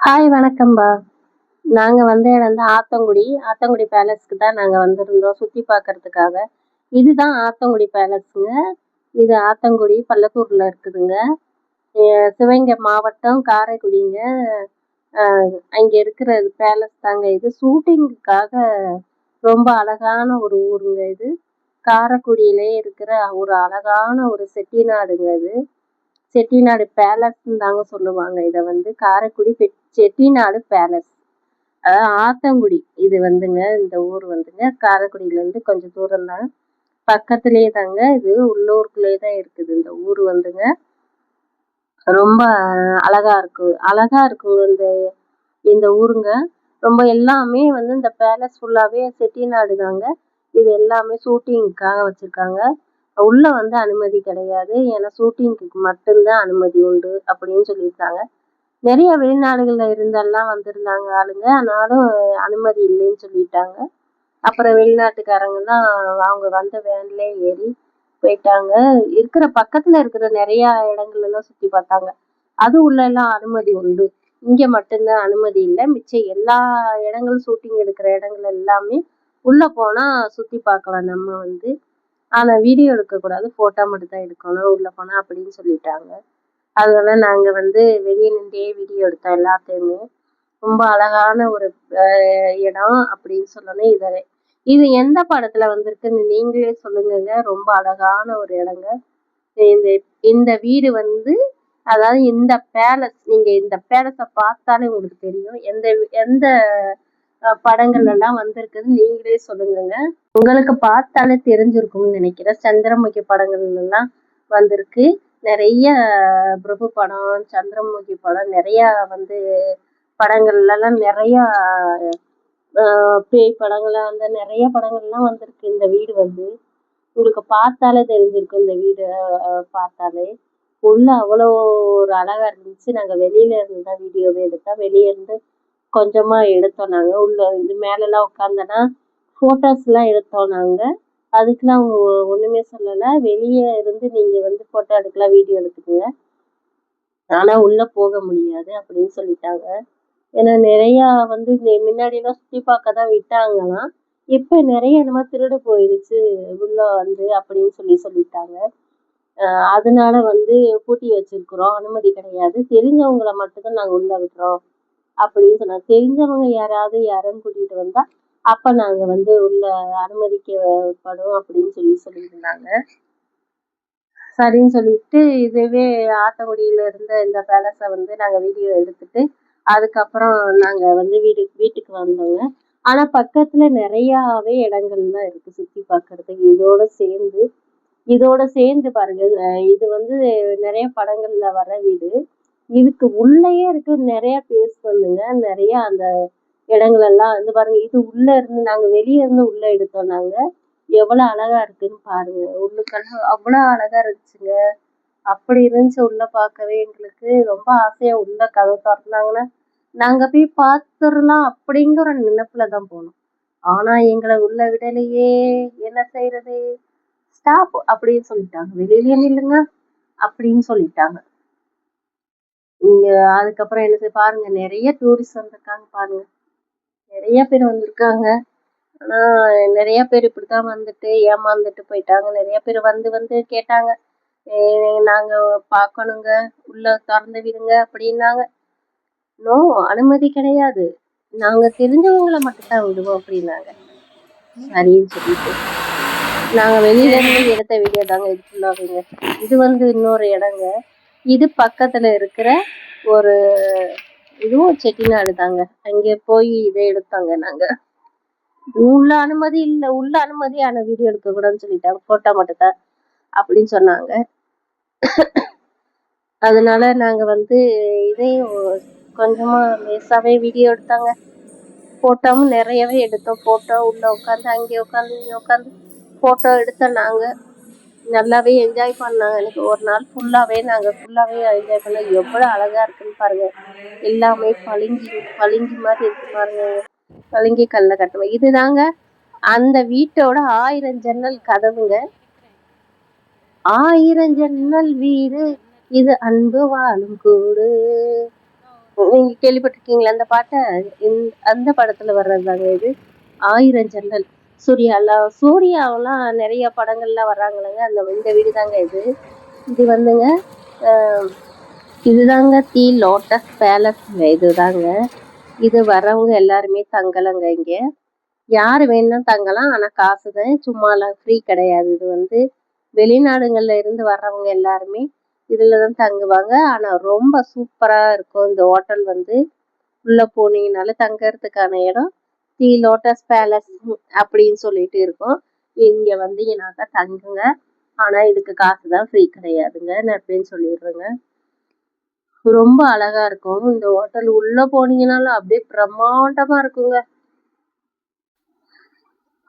Hi வணக்கம்பா. நாங்க வந்த இடம் வந்து ஆத்தங்குடி. ஆத்தங்குடி பேலஸ்க்கு தான் நாங்க வந்திருந்தோம் சுத்தி பார்க்கறதுக்காக. இதுதான் ஆத்தங்குடி பேலஸுங்க. இது ஆத்தங்குடி பள்ளத்தூர்ல இருக்குதுங்க. சிவகங்கை மாவட்டம் காரைக்குடிங்க. அ அங்க இருக்கிற பேலஸ் தாங்க இது. ஷூட்டிங்குக்காக ரொம்ப அழகான ஒரு ஊருங்க இது. காரைக்குடியிலே இருக்கிற ஒரு அழகான ஒரு செட்டிநாடுங்க இது. செட்டிநாடு பேலஸ்ன்னு தாங்க சொல்லுவாங்க இத வந்து. காரைக்குடி செட்டிநாடு பேலஸ். அதாவது ஆத்தங்குடி இது வந்துங்க. இந்த ஊர் வந்துங்க காரைக்குடியிலேருந்து கொஞ்சம் தூரம் தான். பக்கத்துலேயே தாங்க இது. உள்ளூருக்குள்ளேயே தான் இருக்குது இந்த ஊர் வந்துங்க. ரொம்ப அழகா இருக்குங்க இந்த இந்த ஊருங்க. ரொம்ப எல்லாமே வந்து இந்த பேலஸ் ஃபுல்லாவே செட்டிநாடு தாங்க. இது எல்லாமே ஷூட்டிங்க்காக வச்சிருக்காங்க. உள்ள வந்து அனுமதி கிடையாது. ஏன்னா ஷூட்டிங்க்கு மட்டும்தான் அனுமதி உண்டு அப்படின்னு சொல்லியிருக்காங்க. நிறைய வெளிநாடுகள்ல இருந்தெல்லாம் வந்திருந்தாங்க ஆளுங்க. ஆனாலும் அனுமதி இல்லைன்னு சொல்லிட்டாங்க. அப்புறம் வெளிநாட்டுக்காரங்கலாம் அவங்க வந்த வேன்லயே ஏறி போயிட்டாங்க. பக்கத்துல இருக்கிற நிறைய இடங்கள் எல்லாம் சுத்தி பார்த்தாங்க. அது உள்ள எல்லாம் அனுமதி உண்டு. இங்க மட்டும்தான் அனுமதி இல்லை. மிச்சம் எல்லா இடங்களும் ஷூட்டிங் எடுக்கிற இடங்கள் எல்லாமே உள்ள போனா சுத்தி பார்க்கலாம் நம்ம வந்து. ஆனா வீடியோ எடுக்கக்கூடாது, போட்டோ மட்டும் தான் எடுக்கணும் உள்ள போனா அப்படின்னு சொல்லிட்டாங்க. அதனால நாங்க வந்து வெளியே நின்றே வீடியோ எடுத்தோம் எல்லாத்தையுமே. ரொம்ப அழகான ஒரு இடம் அப்படின்னு சொல்லணும். இது எந்த படத்துல வந்திருக்குன்னு நீங்களே சொல்லுங்கங்க. ரொம்ப அழகான ஒரு இடங்க. இந்த இந்த வீடு வந்து, அதாவது இந்த பேலஸ், நீங்க இந்த பேலஸை பார்த்தாலே உங்களுக்கு தெரியும் எந்த எந்த படங்கள்ல எல்லாம் வந்திருக்குன்னு நீங்களே சொல்லுங்கங்க. உங்களுக்கு பார்த்தாலே தெரிஞ்சிருக்கும்னு நினைக்கிறேன். சந்திரமுகி படங்கள்ல எல்லாம் வந்திருக்கு. நிறைய பிரபு படம், சந்திரமுகி படம், நிறைய வந்து படங்கள்லாம் நிறைய பேய் படங்கள் அந்த நிறைய படங்கள்லாம் வந்திருக்கு. இந்த வீடு வந்து உங்களுக்கு பார்த்தாலே தெரிஞ்சிருக்கும். இந்த வீடு பார்த்தாலே உள்ள அவ்வளோ ஒரு அழகா இருந்துச்சு. நாங்க வெளியில இருந்து தான் வீடியோவே எடுத்தோம். வெளியே இருந்து கொஞ்சமா எடுத்தோம் நாங்க. உள்ள இது மேலெல்லாம் உட்காந்தோன்னா ஃபோட்டோஸ்லாம் எடுத்தோம் நாங்க. அதுக்கெல்லாம் அவங்க ஒண்ணுமே சொல்லலை. வெளியே இருந்து நீங்க வந்து போட்டோ எடுக்கலாம், வீடியோ எடுத்துக்கோங்க, ஆனா உள்ள போக முடியாது அப்படின்னு சொல்லிட்டாங்க. ஏன்னா நிறையா வந்து முன்னாடியெல்லாம் சுற்றி பார்க்க தான் விட்டாங்களாம். இப்போ நிறைய என்னமோ திருடு போயிடுச்சு உள்ள வந்து அப்படின்னு சொல்லிட்டாங்க. அதனால வந்து பூட்டி வச்சிருக்கிறோம், அனுமதி கிடையாது, தெரிஞ்சவங்களை மட்டும்தான் நாங்கள் உள்ள விடுறோம் அப்படின்னு சொன்னாங்க. தெரிஞ்சவங்க யாரையும் கூட்டிகிட்டு வந்தா அப்போ நாங்கள் வந்து உள்ள அனுமதிக்கப்படும் அப்படின்னு சொல்லியிருந்தாங்க. சரின்னு சொல்லிட்டு இதுவே ஆத்தங்குடியில இருந்த இந்த பேலஸை வந்து நாங்கள் வீடியோ எடுத்துட்டு அதுக்கப்புறம் நாங்கள் வந்து வீட்டுக்கு வந்தோங்க. ஆனால் பக்கத்தில் நிறையாவே இடங்கள்லாம் இருக்குது சுற்றி பார்க்கறதுக்கு. இதோட சேர்ந்து பாருங்க. இது வந்து நிறைய படங்கள்ல வர வீடு. இதுக்கு உள்ளேயே இருக்கு நிறைய பேஸ் வந்துங்க. நிறைய அந்த இடங்கள் எல்லாம் வந்து பாருங்க. இது உள்ள இருந்து நாங்க வெளியே இருந்து உள்ள எடுத்தோம் நாங்க. எவ்வளவு அழகா இருக்குன்னு பாருங்க. உள்ளுக்கெல்லாம் அவ்வளவு அழகா இருந்துச்சுங்க. அப்படி இருந்துச்சு உள்ள பார்க்கவே. எங்களுக்கு ரொம்ப ஆசையா உள்ள கதவு திறந்தாங்கன்னா நாங்க போய் பார்த்துடலாம் அப்படிங்கிற நினைப்புலதான் போனோம். ஆனா எங்களை உள்ள விடலையே. என்ன செய்யறது, ஸ்டாப் அப்படின்னு சொல்லிட்டாங்க. வெளியிலேயே நில்லுங்க அப்படின்னு சொல்லிட்டாங்க. இங்க அதுக்கப்புறம் என்ன பாருங்க, நிறைய டூரிஸ்ட் வந்திருக்காங்க பாருங்க. நிறைய பேர் வந்திருக்காங்க. ஆனா நிறைய பேர் இப்படித்தான் வந்துட்டு ஏமாந்துட்டு போயிட்டாங்க. நிறைய பேர் வந்து கேட்டாங்க, நாங்க பார்க்கணுங்க, உள்ள திறந்து விடுங்க அப்படின்னாங்க. நோ, அனுமதி கிடையாது, நாங்க தெரிஞ்சவங்களை மட்டும்தான் விடுவோம் அப்படின்னாங்க. சரின்னு சொல்லிட்டு நாங்க வெளியில இருந்து எடுத்த வீடியோ தாங்க இது ஃபுல்லாவேங்க. இது வந்து இன்னொரு இடங்க. இது பக்கத்துல இருக்கிற ஒரு இதுவும் செட்டிநாடு தாங்க. அங்கே போய் இதை எடுத்தாங்க நாங்க. உள்ள அனுமதி இல்லை, உள்ள அனுமதியான வீடியோ எடுக்க கூடாதுன்னு சொல்லிட்டாங்க, போட்டோ மட்டும் தான் அப்படின்னு சொன்னாங்க. அதனால நாங்க வந்து இதையும் கொஞ்சமா லேசாவே வீடியோ எடுத்தாங்க. போட்டோவும் நிறையவே எடுத்தோம். போட்டோ உள்ள உட்காந்து அங்கே உட்காந்து இங்கே உட்காந்து போட்டோ எடுத்தோம். நாங்க நல்லாவே என்ஜாய் பண்ணாங்க. எனக்கு ஒரு நாள் ஃபுல்லாவே என்ஜாய் பண்ணோம். எவ்வளவு அழகா இருக்குன்னு பாருங்க. எல்லாமே பளிங்கு மாதிரி இருக்கு பாருங்க. பளிங்கு கல்ல கட்டுவோம். இதுதாங்க அந்த வீட்டோட 1000 ஜன்னல் கதவுங்க. 1000 ஜன்னல் வீடு இது, அன்பு வாழும் கூடு. நீங்க கேள்விப்பட்டிருக்கீங்களா அந்த பாட்டை? அந்த படத்துல வர்றதுதாங்க இது. 1000 ஜன்னல். சூர்யாவெல்லாம் நிறைய படங்கள்ல வர்றாங்களங்க. இந்த வீடு தாங்க இது. இது வந்துங்க இதுதாங்க தி லோட்டஸ் பேலஸ். இதுதாங்க. இது வர்றவங்க எல்லாருமே தங்கலங்க இங்க. யாரு வேணும்னா தங்கலாம். ஆனா காசுதான், சும்மாலாம் ஃப்ரீ கிடையாது. இது வெளிநாடுகள்ல இருந்து வர்றவங்க எல்லாருமே இதுலதான் தங்குவாங்க. ஆனா ரொம்ப சூப்பரா இருக்கும் இந்த ஹோட்டல். உள்ள போனீங்கனால தங்கறதுக்கான இடம் தி லோட்டஸ் பேலஸ் அப்படின்னு சொல்லிட்டு இருக்கும். இங்க வந்தீங்கன்னாக்கா தங்குங்க. ஆனா இதுக்கு காசுதான், ஃப்ரீ கிடையாதுங்க. நான் எப்படின்னு சொல்லிடுறேங்க. ரொம்ப அழகா இருக்கும் இந்த ஹோட்டல். உள்ள போனீங்கன்னாலும் அப்படியே பிரம்மாண்டமா இருக்குங்க.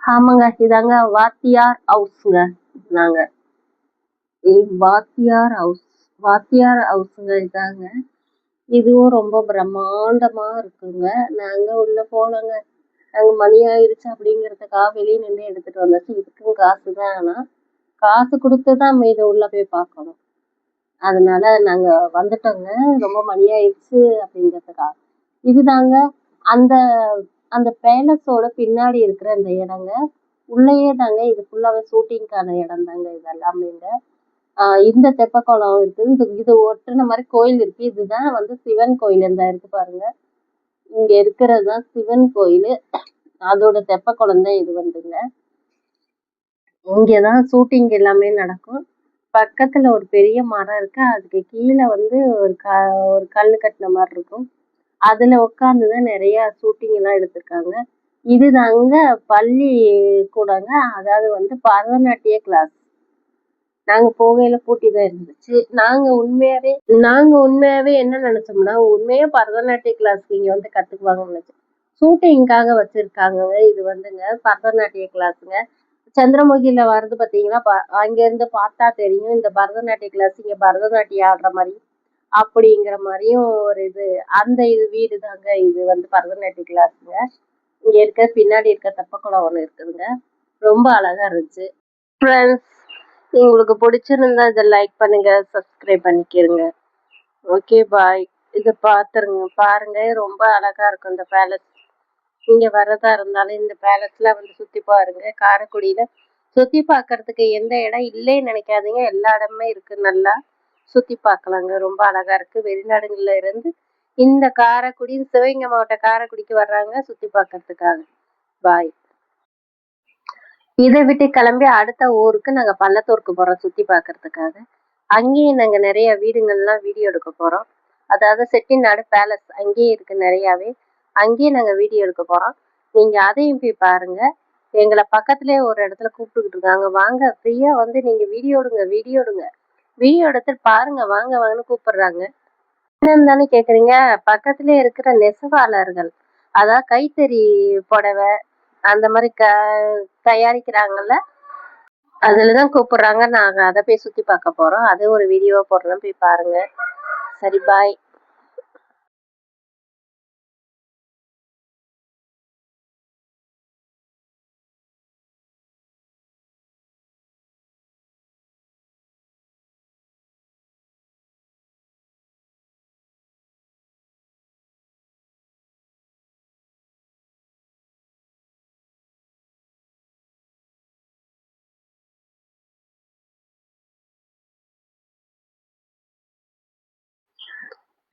ஆமாங்க, இதாங்க வாத்தியார் ஹவுஸ்ங்க. நாங்க வாத்தியார் ஹவுஸ்ங்க இதாங்க. இதுவும் ரொம்ப பிரம்மாண்டமா இருக்குங்க. நாங்க உள்ள போலங்க. நாங்க மணி ஆயிடுச்சு அப்படிங்கிறதுக்காக வெளியே நின்று எடுத்துட்டு வந்தாச்சு. இதுக்கும் காசுதான். ஆனா காசு கொடுத்துதான் இதை உள்ள போய் பார்க்கணும். அதனால நாங்க வந்துட்டோங்க. ரொம்ப மணி ஆயிடுச்சு அப்படிங்கிறதுக்காக. இதுதாங்க அந்த அந்த பேலஸோட பின்னாடி இருக்கிற அந்த இடங்க. உள்ளேயே தாங்க இது ஃபுல்லாவே ஷூட்டிங்கான இடம் தாங்க இது எல்லாமேங்க. இந்த தெப்பக்குளம் இருக்குது. இது ஒட்டுன மாதிரி கோயில் இருக்கு. இதுதான் சிவன் கோயில். இந்த இருக்கு பாருங்க. இங்க இருக்கிறது தான் சிவன் கோயில். அதோட தெப்பக்குளம் தான் இது வந்துங்க. இங்கதான் ஷூட்டிங் எல்லாமே நடக்கும். பக்கத்துல ஒரு பெரிய மரம் இருக்கு. அதுக்கு கீழே ஒரு கல்லு கட்டின மாதிரி இருக்கும். அதுல உட்காந்துதான் நிறைய ஷூட்டிங் எல்லாம் எடுத்திருக்காங்க. இதுதாங்க பள்ளி கூடங்க. அதாவது பரதநாட்டிய கிளாஸ். நாங்க போகையில பூட்டிதான் இருந்துச்சு. நாங்க உண்மையாவே என்ன நினைச்சோம்னா, உண்மையா பரதநாட்டிய கிளாஸ்க்கு இங்க கத்துக்குவாங்கன்னு நினைச்சோம். ஷூட்டிங்காக வச்சிருக்காங்க. இது பரதநாட்டிய கிளாஸுங்க. சந்திரமுகியில வருது பாத்தீங்களா? அங்க இருந்து பார்த்தா தெரியும். இந்த பரதநாட்டிய கிளாஸ் இங்க பரதநாட்டியம் ஆடுற மாதிரி அப்படிங்கிற மாதிரியும் ஒரு இது வீடு தாங்க. இது பரதநாட்டிய கிளாஸுங்க. இங்க பின்னாடி இருக்க தெப்பக்குளம் ஒண்ணு இருக்குதுங்க. ரொம்ப அழகா இருந்துச்சு. ஃப்ரெண்ட்ஸ், உங்களுக்கு பிடிச்சிருந்தா இதை லைக் பண்ணுங்க, சப்ஸ்கிரைப் பண்ணிக்கிறங்க. ஓகே, பாய். இதை பாருங்க. ரொம்ப அழகா இருக்கும் இந்த பேலஸ். இங்க வரதா இருந்தாலும் இந்த பேலஸ்ல சுத்தி பாருங்க. காரைக்குடியில சுத்தி பார்க்கறதுக்கு எந்த இடம் இல்லைன்னு நினைக்காதீங்க. எல்லா இடமே இருக்கு. நல்லா சுத்தி பார்க்கலாங்க. ரொம்ப அழகா இருக்கு. வெளிநாடுகள்ல இருந்து இந்த காரைக்குடி, சிவகங்கை மாவட்ட காரைக்குடிக்கு வர்றாங்க சுத்தி பார்க்கறதுக்காக. பாய். இதை விட்டு கிளம்பி அடுத்த ஊருக்கு நாங்க பள்ளத்தூருக்கு போறோம் சுத்தி பார்க்கறதுக்காக. அங்கேயும் நாங்க நிறைய வீடுகள்லாம் வீடியோ எடுக்க போறோம். அதாவது செட்டிநாடு பேலஸ் அங்கேயே இருக்கு நிறையாவே. அங்கேயே நாங்க வீடியோ எடுக்க போறோம். நீங்க அதையும் போய் பாருங்க. எங்களை பக்கத்துலயே ஒரு இடத்துல கூப்பிட்டுக்கிட்டு இருக்காங்க. வாங்க, ஃப்ரீயா நீங்க வீடியோ எடுங்க. வீடியோ எடுத்துட்டு பாருங்க, வாங்கன்னு கூப்பிடுறாங்க. என்னன்னு தானே கேக்குறீங்க? பக்கத்திலே இருக்கிற நெசவாளர்கள், அதாவது கைத்தறி புடவை அந்த மாதிரி தயாரிக்கிறாங்கல்ல, அதுலதான் கூப்பிடுறாங்க. நாங்க அதை போய் சுத்தி பார்க்க போறோம். அது ஒரு வீடியோவா போடுறோம், போய் பாருங்க. சரி, பாய்.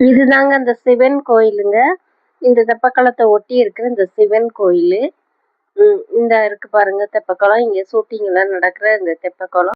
இதுதாங்க அந்த சிவன் கோயிலுங்க. இந்த தெப்பக்குளத்தை ஒட்டி இருக்கிற இந்த சிவன் கோயில். இந்த இருக்கு பாருங்க தெப்பக்குளம். இங்க ஷூட்டிங் எல்லாம் நடக்கிற இந்த தெப்பக்குளம்.